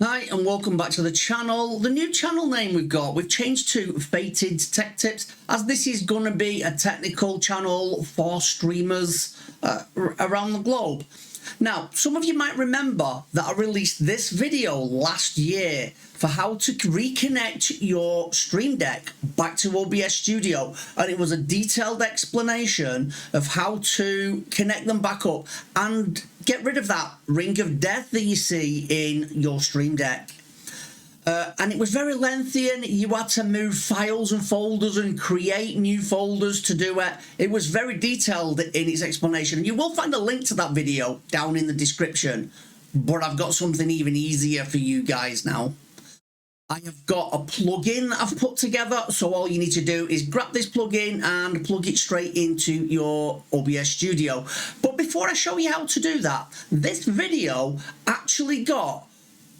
Hi and welcome back to the channel. The new channel name we've changed to Fated Tech Tips, as this is going to be a technical channel for streamers around the globe. Now, some of you might remember that I released this video last year for how to reconnect your Stream Deck back to OBS Studio, and it was a detailed explanation of how to connect them back up and get rid of that ring of death that you see in your Stream Deck. And it was very lengthy, and you had to move files and folders and create new folders to do it. It was very detailed in its explanation. You will find a link to that video down in the description, but I've got something even easier for you guys now. I have got a plugin I've put together, so all you need to do is grab this plugin and plug it straight into your OBS Studio. But before I show you how to do that, this video actually got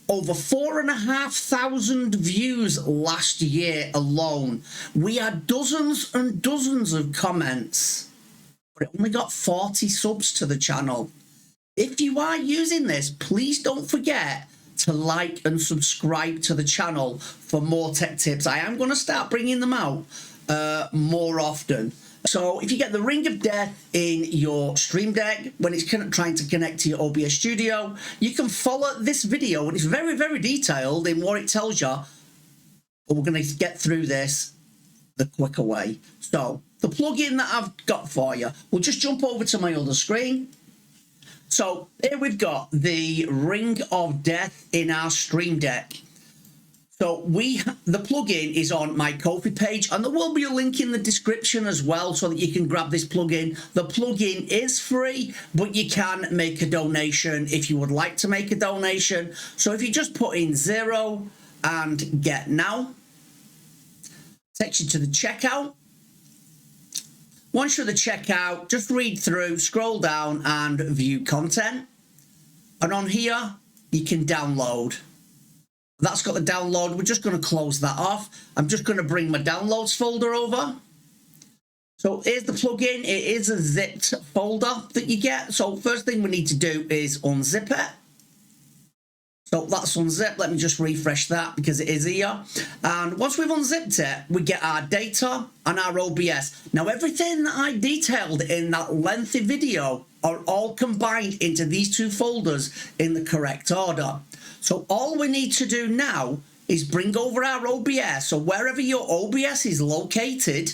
over 4,500 views last year alone. We had dozens and dozens of comments, but it only got 40 subs to the channel. If you are using this, please don't forget to like and subscribe to the channel for more tech tips. I am going to start bringing them out more often. So if you get the ring of death in your Stream Deck when it's trying to connect to your OBS Studio, you can follow this video, and it's very, very detailed in what it tells you. But we're going to get through this the quicker way. So the plugin that I've got for you, we'll just jump over to my other screen. So here we've got the ring of death in our Stream Deck. So the plugin is on my Ko-fi page, and there will be a link in the description as well so that you can grab this plugin. The plugin is free, but you can make a donation if you would like to make a donation. So if you just put in 0 and get now, takes you to the checkout. Once you're at the checkout, just read through, scroll down and view content. And on here, you can download. That's got the download. We're just going to close that off. I'm just going to bring my downloads folder over. So here's the plugin. It is a zipped folder that you get. So first thing we need to do is unzip it. So that's unzipped. Let me just refresh that because it is here. And once we've unzipped it, we get our data and our OBS. Now, everything that I detailed in that lengthy video are all combined into these two folders in the correct order. So all we need to do now is bring over our OBS. So wherever your OBS is located,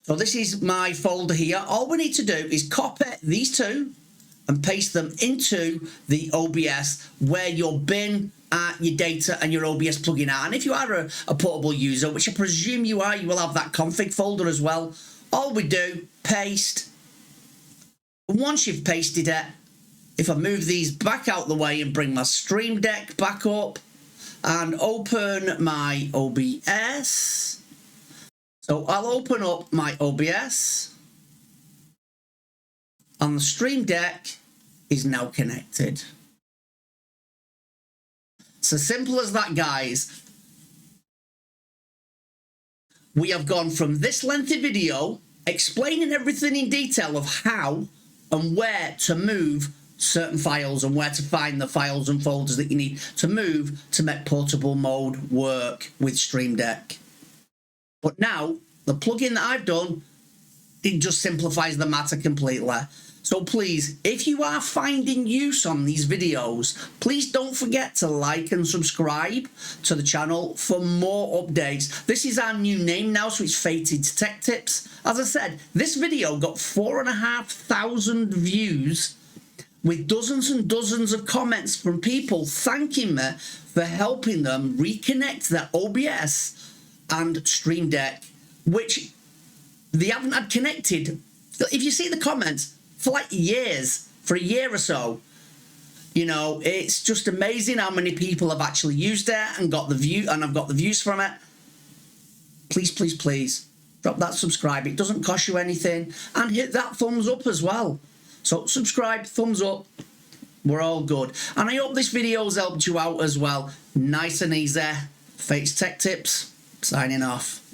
so this is my folder here. All we need to do is copy these two and paste them into the OBS where your bin, your data and your OBS plugin are. And if you are a portable user, which I presume you are, you will have that config folder as well. All we do, paste. And once you've pasted it, if I move these back out the way and bring my Stream Deck back up and open my OBS. So I'll open up my OBS. And the Stream Deck is now connected. It's as simple as that, guys. We have gone from this lengthy video explaining everything in detail of how and where to move certain files and where to find the files and folders that you need to move to make portable mode work with Stream Deck. But now, the plugin that I've done, it just simplifies the matter completely. So please, if you are finding use on these videos, please don't forget to like and subscribe to the channel for more updates. This is our new name now, so it's Fated Tech Tips. As I said, this video got 4,500 views with dozens and dozens of comments from people thanking me for helping them reconnect their OBS and Stream Deck, which they haven't had connected. If you see the comments, for like years, for a year or so, you know, it's just amazing how many people have actually used it and got the view, and I've got the views from it. Please, please, please drop that subscribe. It doesn't cost you anything, and hit that thumbs up as well. So subscribe, thumbs up, we're all good. And I hope this video's helped you out as well. Nice and easy. Fates Tech Tips, signing off.